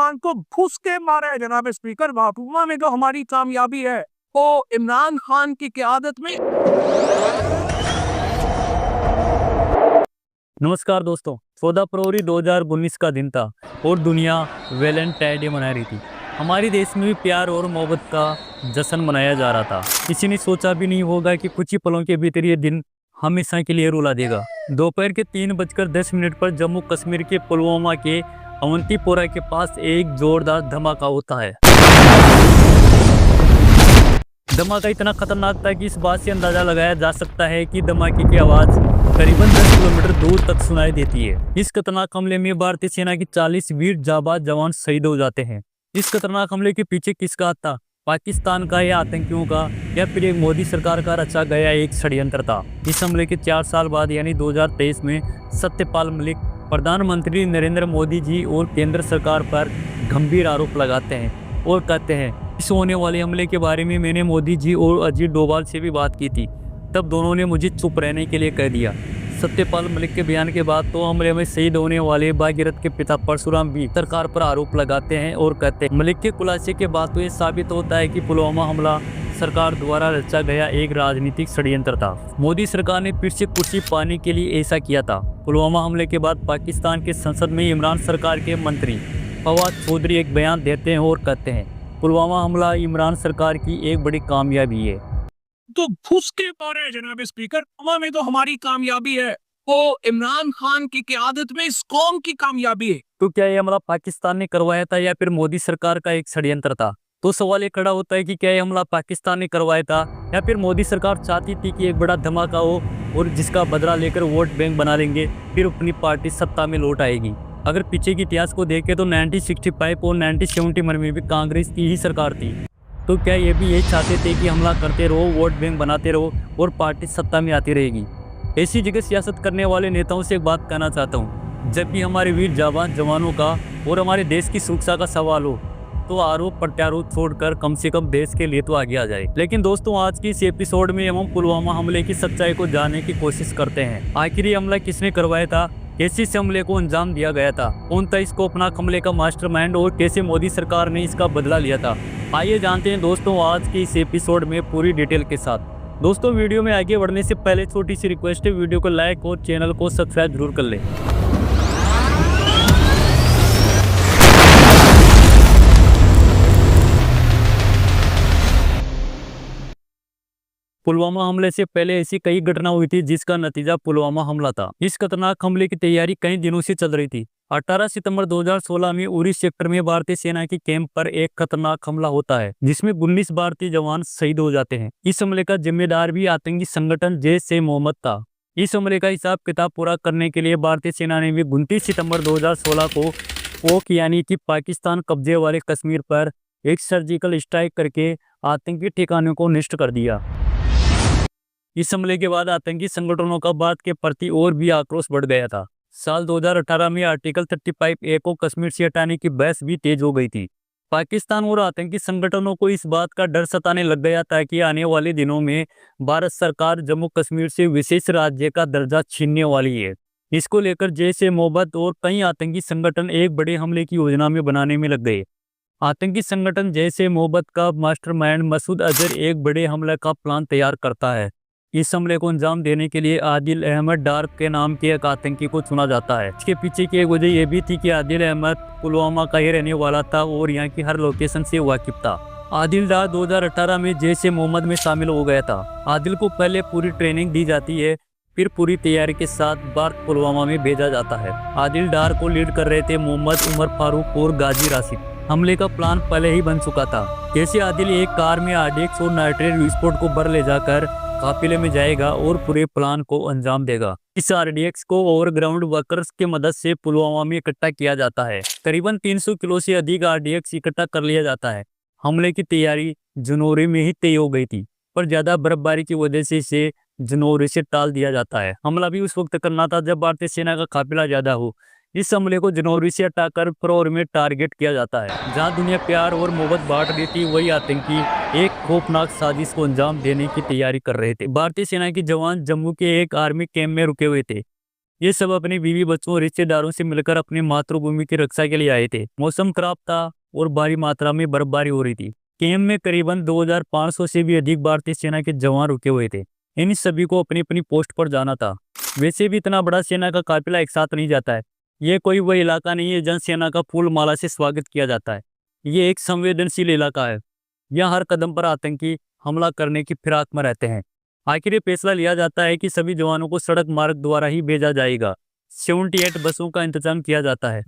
खान को घुस के मारा है जनाब स्पीकर। बापुमा में तो हमारी कामयाबी है। तो इमरान खान की क़यादत में। नमस्कार दोस्तों, 14 फरवरी 2019 का दिन था और दुनिया वैलेंटाइन डे मना रही थी। हमारे देश में भी प्यार और मोहब्बत का जश्न मनाया जा रहा था। किसी ने सोचा भी नहीं होगा कि कुछ ही पलों के भीतर ये दिन हमेशा के लिए रुला देगा। दोपहर के 3:10 पर जम्मू कश्मीर के पुलवामा के अवंतीपोरा के पास एक जोरदार धमाका होता है। धमाका इतना खतरनाक था कि इस बात से अंदाजा लगाया जा सकता है कि धमाके की आवाज करीबन 10 किलोमीटर दूर तक सुनाई देती है। इस खतरनाक हमले में भारतीय सेना के 40 वीर जाबाज जवान शहीद हो जाते हैं। इस खतरनाक हमले के पीछे किसका हाथ था? पाकिस्तान का या आतंकियों का, या फिर एक मोदी सरकार का रचा गया एक षड्यंत्र था? इस हमले के 4 साल बाद यानी 2023 में सत्यपाल मलिक प्रधानमंत्री नरेंद्र मोदी जी और केंद्र सरकार पर गंभीर आरोप लगाते हैं और कहते हैं इस होने वाले हमले के बारे में मैंने मोदी जी और अजीत डोभाल से भी बात की थी। तब दोनों ने मुझे चुप रहने के लिए कह दिया। सत्यपाल मलिक के बयान के बाद तो हमले में शहीद होने वाले भागीरथ के पिता परशुराम भी सरकार पर आरोप लगाते हैं और कहते हैं मलिक के खुलासे के बाद तो ये साबित होता है कि पुलवामा हमला सरकार द्वारा रचा गया एक राजनीतिक षड्यंत्र था। मोदी सरकार ने फिर से कुर्सी पाने के लिए ऐसा किया था। पुलवामा हमले के बाद पाकिस्तान के संसद में इमरान सरकार के मंत्री फवाद चौधरी एक बयान देते हैं और कहते हैं पुलवामा हमला इमरान सरकार की एक बड़ी कामयाबी है। तो घुस के मारा है जनाब स्पीकर। पुलवामा में तो हमारी कामयाबी है। तो इमरान खान की क़यादत में इस कौम की कामयाबी है। तो क्या ये हमला पाकिस्तान ने करवाया था या फिर मोदी सरकार का एक षड्यंत्र था? तो सवाल ये खड़ा होता है कि क्या ये हमला पाकिस्तान ने करवाया था या फिर मोदी सरकार चाहती थी कि एक बड़ा धमाका हो और जिसका बदला लेकर वोट बैंक बना लेंगे, फिर अपनी पार्टी सत्ता में लौट आएगी। अगर पीछे के इतिहास को देखें तो 1965 और 1971 में भी कांग्रेस की ही सरकार थी। तो क्या ये भी यही चाहते थे कि हमला करते रहो, वोट बैंक बनाते रहो और पार्टी सत्ता में आती रहेगी? ऐसी जगह सियासत करने वाले नेताओं से एक बात कहना चाहता हूँ, जब भी हमारे वीर जवानों का और हमारे देश की सुरक्षा का सवाल हो तो आरोप प्रत्यारोप छोड़कर कम से कम देश के लिए तो आगे आ जाए। लेकिन दोस्तों, आज की इस एपिसोड में हम पुलवामा हमले की सच्चाई को जानने की कोशिश करते हैं। आखिर ये हमला किसने करवाया था, कैसे इस हमले को अंजाम दिया गया था, कौन था इसको अपना हमले का मास्टरमाइंड और कैसे मोदी सरकार ने इसका बदला लिया था। आइए जानते हैं दोस्तों आज के इस एपिसोड में पूरी डिटेल के साथ। दोस्तों, वीडियो में आगे बढ़ने से पहले छोटी सी रिक्वेस्ट है, वीडियो को लाइक और चैनल को सब्सक्राइब जरूर कर लें। पुलवामा हमले से पहले ऐसी कई घटना हुई थी जिसका नतीजा पुलवामा हमला था। इस खतरनाक हमले की तैयारी कई दिनों से चल रही थी। 18 सितंबर 2016 में उरी सेक्टर में भारतीय सेना के कैंप पर एक खतरनाक हमला होता है जिसमें 19 भारतीय जवान शहीद हो जाते हैं। इस हमले का जिम्मेदार भी आतंकी संगठन जैश-ए-मोहम्मद था। इस हमले का हिसाब किताब पूरा करने के लिए भारतीय सेना ने भी 29 सितंबर 2016 को पोक यानी कि पाकिस्तान कब्जे वाले कश्मीर पर एक सर्जिकल स्ट्राइक करके आतंकी ठिकानों को नष्ट कर दिया। इस हमले के बाद आतंकी संगठनों का भारत के प्रति और भी आक्रोश बढ़ गया था। साल 2018 में आर्टिकल 35A को कश्मीर से हटाने की बहस भी तेज हो गई थी। पाकिस्तान और आतंकी संगठनों को इस बात का डर सताने लग गया था कि आने वाले दिनों में भारत सरकार जम्मू कश्मीर से विशेष राज्य का दर्जा छीनने वाली है। इसको लेकर जैश-ए-मोहम्मद और कई आतंकी संगठन एक बड़े हमले की योजना में बनाने में लग गए। आतंकी संगठन जैश-ए-मोहम्मद का मास्टरमाइंड मसूद अजहर एक बड़े हमले का प्लान तैयार करता है। इस हमले को अंजाम देने के लिए आदिल अहमद डार के नाम के एक आतंकी को चुना जाता है। इसके पीछे की एक वजह यह भी थी कि आदिल अहमद पुलवामा का ही रहने वाला था और यहाँ की हर लोकेशन से वाकिफ था। आदिल डार 2018 में जैश-ए-मोहम्मद में शामिल हो गया था। आदिल को पहले पूरी ट्रेनिंग दी जाती है, फिर पूरी तैयारी के साथ भारत पुलवामा में भेजा जाता है। आदिल डार को लीड कर रहे थे मोहम्मद उमर फारूक और गाजी राशिद। हमले का प्लान पहले ही बन चुका था। जैसे आदिल एक कार में RDX और नाइट्रेट विस्फोट को भर ले जाकर काफिले में जाएगा और पूरे प्लान को अंजाम देगा। इस RDX को ओवरग्राउंड वर्कर्स की मदद से पुलवामा में इकट्ठा किया जाता है। करीबन 300 किलो से अधिक RDX इकट्ठा कर लिया जाता है। हमले की तैयारी जनवरी में ही तय हो गई थी, पर ज्यादा बर्फबारी की वजह से इसे जनवरी से टाल दिया जाता है। हमला भी उस वक्त करना था जब भारतीय सेना का काफिला ज्यादा हो। इस हमले को जनवरी से हटाकर फरवरी में टारगेट किया जाता है। जहां दुनिया प्यार और मोहब्बत बांट रही थी, वही आतंकी एक खौफनाक साजिश को अंजाम देने की तैयारी कर रहे थे। भारतीय सेना के जवान जम्मू के एक आर्मी कैंप में रुके हुए थे। ये सब अपने बीवी बच्चों और रिश्तेदारों से मिलकर अपनी मातृभूमि की रक्षा के लिए आए थे। मौसम खराब था और भारी मात्रा में बर्फबारी हो रही थी। कैंप में करीबन 2500 से भी अधिक भारतीय सेना के जवान रुके हुए थे। इन सभी को अपनी अपनी पोस्ट पर जाना था। वैसे भी इतना बड़ा सेना का काफिला एक साथ नहीं जाता है। ये कोई वह इलाका नहीं है जहाँ सेना का फूल माला से स्वागत किया जाता है। ये एक संवेदनशील इलाका है। यहाँ हर कदम पर आतंकी हमला करने की फिराक में रहते हैं। आखिर ये फैसला लिया जाता है कि सभी जवानों को सड़क मार्ग द्वारा ही भेजा जाएगा। 78 बसों का इंतजाम किया जाता है।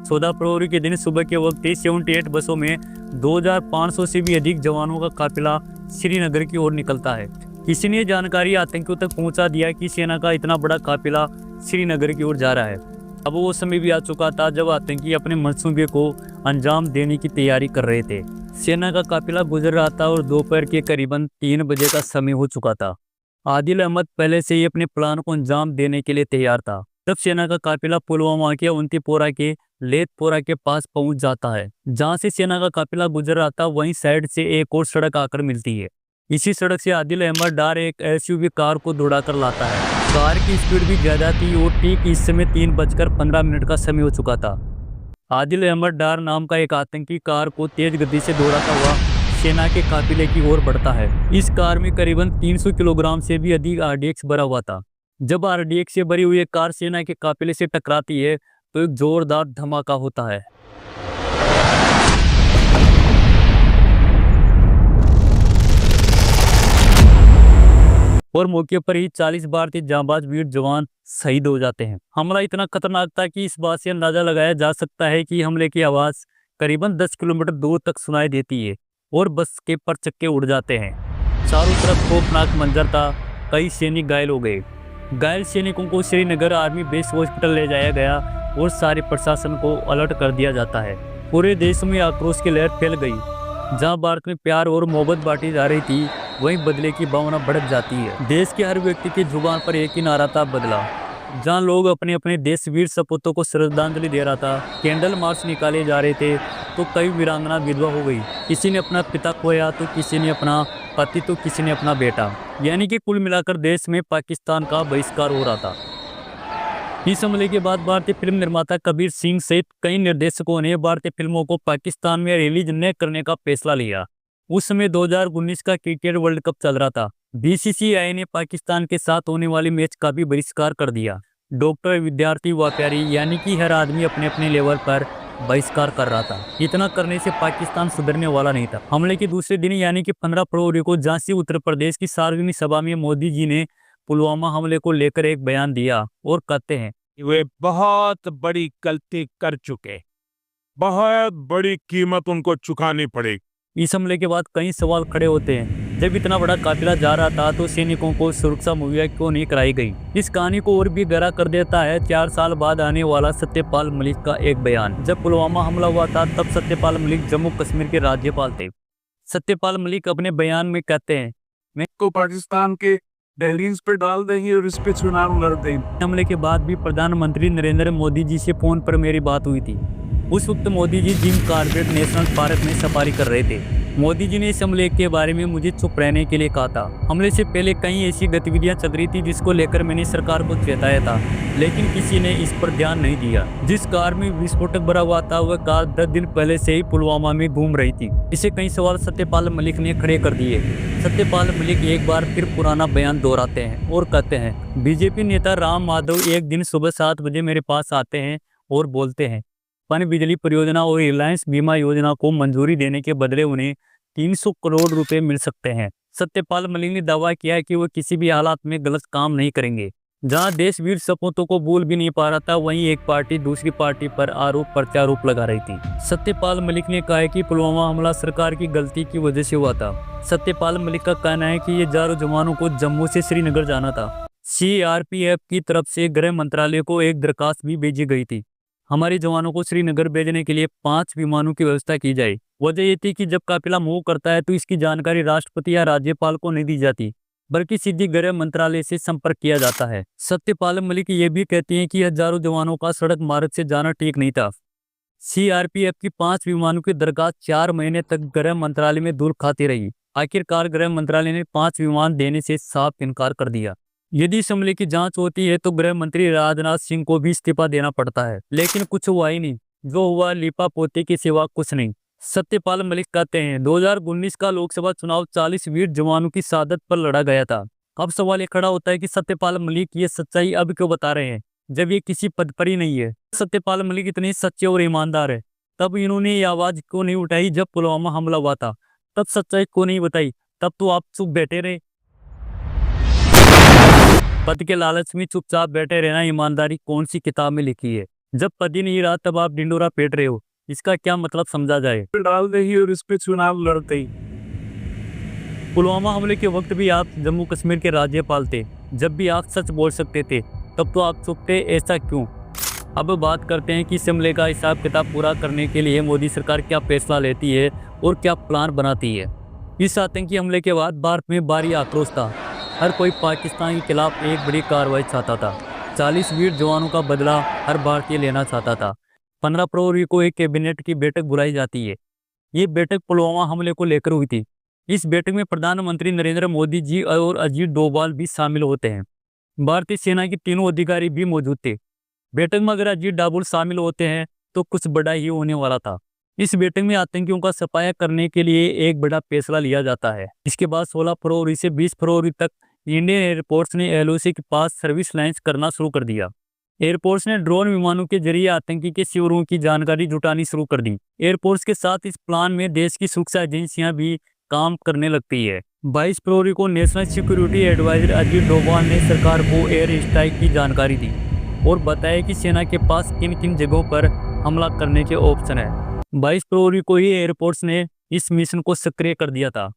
14 फरवरी के दिन सुबह के वक्त ही 78 बसों में 2500 से भी अधिक जवानों का काफिला श्रीनगर की ओर निकलता है। किसी ने जानकारी आतंकियों तक पहुंचा दिया कि सेना का इतना बड़ा काफिला श्रीनगर की ओर जा रहा है। अब वो समय भी आ चुका था जब आतंकी अपने मंसूबे को अंजाम देने की तैयारी कर रहे थे। सेना का काफिला गुजर रहा था और दोपहर के करीबन 3 बजे का समय हो चुका था। आदिल अहमद पहले से ही अपने प्लान को अंजाम देने के लिए तैयार था। तब सेना का काफिला पुलवामा के उन्तीपोरा के लेथपोरा के पास पहुंच जाता है। जहां से सेना का काफिला गुजर रहा था वहीं साइड से एक और सड़क आकर मिलती है। इसी सड़क से आदिल अहमद डार एक एसयूवी कार को दौड़ाकर लाता है। कार की स्पीड भी ज्यादा थी और ठीक इस समय 3:15 का समय हो चुका था। आदिल अहमद डार नाम का एक आतंकी कार को तेज गति से दौड़ाता हुआ सेना के काफिले की ओर बढ़ता है। इस कार में करीबन 300 किलोग्राम से भी अधिक आरडीएक्स भरा हुआ था। जब आरडीएक्स से भरी हुई कार सेना के काफिले से टकराती है तो एक जोरदार धमाका होता है। और मौके पर ही 40 भारतीय जांबाज वीर जवान शहीद हो जाते हैं। हमला इतना खतरनाक था कि इस बात से अंदाजा लगाया जा सकता है कि हमले की आवाज करीबन 10 किलोमीटर दूर तक सुनाई देती है और बस के परचक्के उड़ जाते हैं। चारों तरफ खौफनाक मंजर था। कई सैनिक घायल हो गए। घायल सैनिकों को श्रीनगर आर्मी बेस हॉस्पिटल ले जाया गया और सारे प्रशासन को अलर्ट कर दिया जाता है। पूरे देश में आक्रोश की लहर फैल गई। जहां भारत में प्यार और मोहब्बत बांटी जा रही थी वहीं बदले की भावना भड़क जाती है। देश के हर व्यक्ति की जुबान पर एक ही नारा था, बदला। जहां लोग अपने अपने देश वीर सपूतों को श्रद्धांजलि दे रहा था, कैंडल मार्च निकाले जा रहे थे तो कई वीरांगना विधवा हो गई। किसी ने अपना पिता खोया तो किसी ने अपना पति तो किसी ने अपना बेटा। यानी कि कुल मिलाकर देश में पाकिस्तान का बहिष्कार हो रहा था। इस हमले के बाद भारतीय फिल्म निर्माता कबीर सिंह सहित कई निर्देशकों ने भारतीय फिल्मों को पाकिस्तान में रिलीज न करने का फैसला लिया। उस समय 2019 का क्रिकेट वर्ल्ड कप चल रहा था। बीसीसीआई ने पाकिस्तान के साथ होने वाली मैच का भी बहिष्कार कर दिया। डॉक्टर, विद्यार्थी, व्यापारी यानी कि हर आदमी अपने अपने लेवल पर बहिष्कार कर रहा था। इतना करने से पाकिस्तान सुधरने वाला नहीं था। हमले के दूसरे दिन यानी कि 15 फरवरी को झांसी उत्तर प्रदेश की सार्वजनिक सभा में मोदी जी ने पुलवामा हमले को लेकर एक बयान दिया और कहते हैं, वे बहुत बड़ी गलती कर चुके, बहुत बड़ी कीमत उनको चुकानी पड़ेगी। इस हमले के बाद कई सवाल खड़े होते हैं। जब इतना बड़ा काफिला जा रहा था तो सैनिकों को सुरक्षा मुहैया क्यों नहीं कराई गई? इस कहानी को और भी गहरा कर देता है 4 साल बाद आने वाला सत्यपाल मलिक का एक बयान। जब पुलवामा हमला हुआ था तब सत्यपाल मलिक जम्मू कश्मीर के राज्यपाल थे। सत्यपाल मलिक अपने बयान में कहते हैं, मैं को पाकिस्तान के दहलीज पे डाल देंगे और इस पे चुनाव लड़ देंगे। हमले के बाद भी प्रधानमंत्री नरेंद्र मोदी जी से फोन पर मेरी बात हुई थी। उस वक्त Modi ji Jim Corbett national park में सफारी कर रहे थे। मोदी जी ने इस हमले के बारे में मुझे चुप रहने के लिए कहा था। हमले से पहले कई ऐसी गतिविधियां चल रही थी जिसको लेकर मैंने सरकार को चेताया था, लेकिन किसी ने इस पर ध्यान नहीं दिया। जिस कार में विस्फोटक भरा हुआ था वह कार 10 दिन पहले से ही पुलवामा में घूम रही थी। इसे कई सवाल सत्यपाल मलिक ने खड़े कर दिए। सत्यपाल मलिक एक बार फिर पुराना बयान दोहराते हैं और कहते हैं, बीजेपी नेता राम माधव एक दिन सुबह 7 बजे मेरे पास आते हैं और बोलते हैं पन बिजली परियोजना और रिलायंस बीमा योजना को मंजूरी देने के बदले उन्हें 300 करोड़ रुपए मिल सकते हैं। सत्यपाल मलिक ने दावा किया कि वह किसी भी हालात में गलत काम नहीं करेंगे। जहां देश वीर सपूतों को भूल भी नहीं पा रहा था वहीं एक पार्टी दूसरी पार्टी पर आरोप प्रत्यारोप लगा रही थी। सत्यपाल मलिक ने कहा कि पुलवामा हमला सरकार की गलती की वजह से हुआ था। सत्यपाल मलिक का कहना है कि ये 1000 जवानों को जम्मू से श्रीनगर जाना था। सीआरपीएफ की तरफ से गृह मंत्रालय को एक दरखास्त भी भेजी गई थी। हमारे जवानों को श्रीनगर भेजने के लिए 5 विमानों की व्यवस्था की जाए। वजह ये थी कि जब काफिला मूव करता है तो इसकी जानकारी राष्ट्रपति या राज्यपाल को नहीं दी जाती, बल्कि सीधी गृह मंत्रालय से संपर्क किया जाता है। सत्यपाल मलिक ये भी कहती हैं कि हजारों जवानों का सड़क मार्ग से जाना ठीक नहीं था। सीआरपीएफ की 5 विमानों की दरखास्त 4 महीने तक गृह मंत्रालय में दूर खाती रही। आखिरकार गृह मंत्रालय ने 5 विमान देने से साफ इनकार कर दिया। यदि इस हमले की जांच होती है तो गृह मंत्री राजनाथ सिंह को भी इस्तीफा देना पड़ता है, लेकिन कुछ हुआ ही नहीं। जो हुआ लीपापोती के सिवा कुछ नहीं। सत्यपाल मलिक कहते हैं 2019 का लोकसभा चुनाव 40 वीर जवानों की शहादत पर लड़ा गया था। अब सवाल ये खड़ा होता है कि सत्यपाल मलिक ये सच्चाई अब क्यों बता रहे हैं जब ये किसी पद पर ही नहीं है। सत्यपाल मलिक इतने सच्चे और ईमानदार है, तब इन्होंने ये आवाज क्यों नहीं उठाई जब पुलवामा हमला हुआ था? तब सच्चाई क्यों नहीं बताई? तब तो आप चुप बैठे रहे। पद के लालच में चुपचाप बैठे रहना ईमानदारी कौन सी किताब में लिखी है? जब पद ही नहीं रहा तब आप ढिंडोरा पीट रहे हो, इसका क्या मतलब समझा जाए? डाल दे और इस पे चुनाव लड़ते ही। पुलवामा हमले के वक्त भी आप जम्मू कश्मीर के राज्यपाल थे। जब भी आप सच बोल सकते थे तब तो आप चुप थे, ऐसा क्यों? अब बात करते हैं कि इस हमले का हिसाब किताब पूरा करने के लिए मोदी सरकार क्या फैसला लेती है और क्या प्लान बनाती है। इस आतंकी हमले के बाद भारत में भारी आक्रोश था। हर कोई पाकिस्तान के खिलाफ एक बड़ी कार्रवाई चाहता था। 40 वीर जवानों का बदला हर भारतीय लेना चाहता था। 15 फरवरी को एक कैबिनेट की बैठक बुलाई जाती है। ये बैठक पुलवामा हमले को लेकर हुई थी। इस बैठक में प्रधानमंत्री नरेंद्र मोदी जी और अजीत डोभाल भी शामिल होते हैं। भारतीय सेना के तीनों अधिकारी भी मौजूद थे। बैठक में अगर अजीत डोभाल शामिल होते हैं तो कुछ बड़ा ही होने वाला था। इस बैठक में आतंकियों का सफाया करने के लिए एक बड़ा फैसला लिया जाता है। इसके बाद 16 फरवरी से 20 फरवरी तक इंडियन एयरफोर्स ने एलओसी के पास सर्विस लाइन्स करना शुरू कर दिया। एयरफोर्स ने ड्रोन विमानों के जरिए आतंकी के शिविरों की जानकारी जुटानी शुरू कर दी। एयरफोर्स के साथ इस प्लान में देश की सुरक्षा एजेंसियां भी काम करने लगती है। 22 फरवरी को national security advisor Ajit Doval ने सरकार को एयर स्ट्राइक की जानकारी दी और बताया कि सेना के पास किन किन जगहों पर हमला करने के ऑप्शन है। 22 फरवरी को ही एयरफोर्स ने इस मिशन को सक्रिय कर दिया था।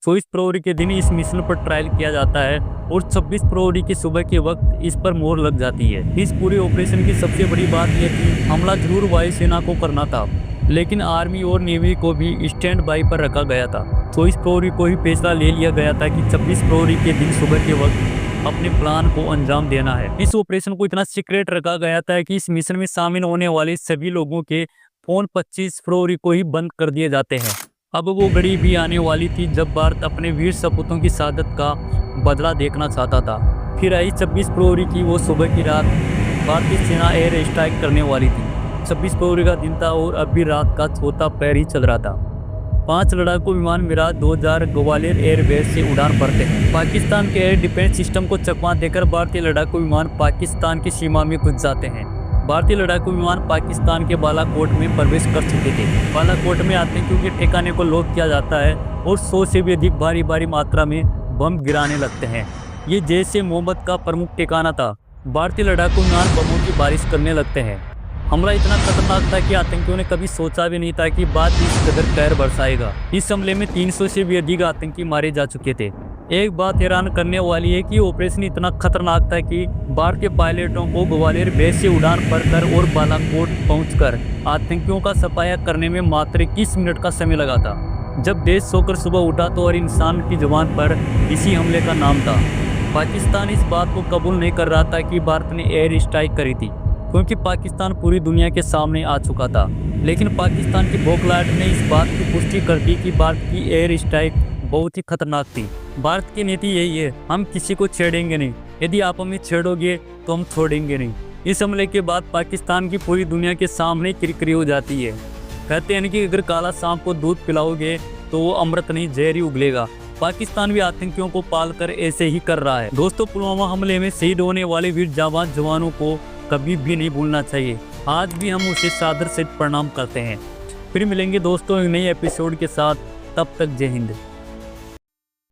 24 फरवरी के दिन इस मिशन पर ट्रायल किया जाता है और 26 फरवरी की सुबह के वक्त इस पर मोहर लग जाती है। इस पूरे ऑपरेशन की सबसे बड़ी बात यह थी, हमला जरूर वायुसेना को करना था, लेकिन आर्मी और नेवी को भी स्टैंड बाई पर रखा गया था। 24 फरवरी को ही फैसला ले लिया गया था कि 26 फरवरी के दिन सुबह के वक्त अपने प्लान को अंजाम देना है। इस ऑपरेशन को इतना सीक्रेट रखा गया था कि इस मिशन में शामिल होने वाले सभी लोगों के फोन 25 फरवरी को ही बंद कर दिए जाते हैं। अब वो घड़ी भी आने वाली थी जब भारत अपने वीर सपूतों की शहादत का बदला देखना चाहता था। फिर आई 26 फरवरी की वो सुबह की रात। भारतीय सेना एयर स्ट्राइक करने वाली थी। 26 फरवरी का दिन था और अब भी रात का चौथा पैर ही चल रहा था। 5 लड़ाकू विमान मिराज 2000 ग्वालियर एयरबेस से उड़ान भरते हैं। पाकिस्तान के एयर डिफेंस सिस्टम को चकमा देकर भारतीय लड़ाकू विमान पाकिस्तान की सीमा में घुस जाते हैं। भारतीय लड़ाकू विमान पाकिस्तान के बालाकोट में प्रवेश कर चुके थे। बालाकोट में आतंकियों के ठिकाने को लॉक किया जाता है और 100 से भी अधिक भारी मात्रा में बम गिराने लगते हैं। ये जैश-ए मोहम्मद का प्रमुख ठिकाना था। भारतीय लड़ाकू विमान बमों की बारिश करने लगते हैं। हमला इतना खतरनाक था कि आतंकियों ने कभी सोचा भी नहीं था कि बाद इस कदर कहर बरसाएगा। इस हमले में 300 से भी अधिक आतंकी मारे जा चुके थे। एक बात हैरान करने वाली है कि ऑपरेशन इतना खतरनाक था कि भारतीय पायलटों को ग्वालियर बेस से उड़ान भरकर और बालाकोट पहुंचकर आतंकियों का सफाया करने में मात्र 21 मिनट का समय लगा था। जब देश सोकर सुबह उठा तो हर इंसान की जुबान पर इसी हमले का नाम था। पाकिस्तान इस बात को कबूल नहीं कर रहा था कि भारत ने एयर स्ट्राइक करी थी, क्योंकि पाकिस्तान पूरी दुनिया के सामने आ चुका था। लेकिन पाकिस्तान की बौखलाहट ने इस बात की पुष्टि कर दी कि भारत की एयर स्ट्राइक बहुत ही खतरनाक थी। भारत की नीति यही है, हम किसी को छेड़ेंगे नहीं, यदि आप हमें छेड़ोगे तो हम छोड़ेंगे नहीं। इस हमले के बाद पाकिस्तान की पूरी दुनिया के सामने किरकिरी हो जाती है। कहते हैं कि अगर काला सांप को दूध पिलाओगे तो वो अमृत नहीं जहर ही उगलेगा। पाकिस्तान भी आतंकियों को पालकर ऐसे ही कर रहा है। दोस्तों, पुलवामा हमले में शहीद होने वाले वीर जाबाज जवानों को कभी भी नहीं भूलना चाहिए। आज भी हम उसे सादर से प्रणाम करते हैं। फिर मिलेंगे दोस्तों एक नए एपिसोड के साथ। तब तक जय हिंद।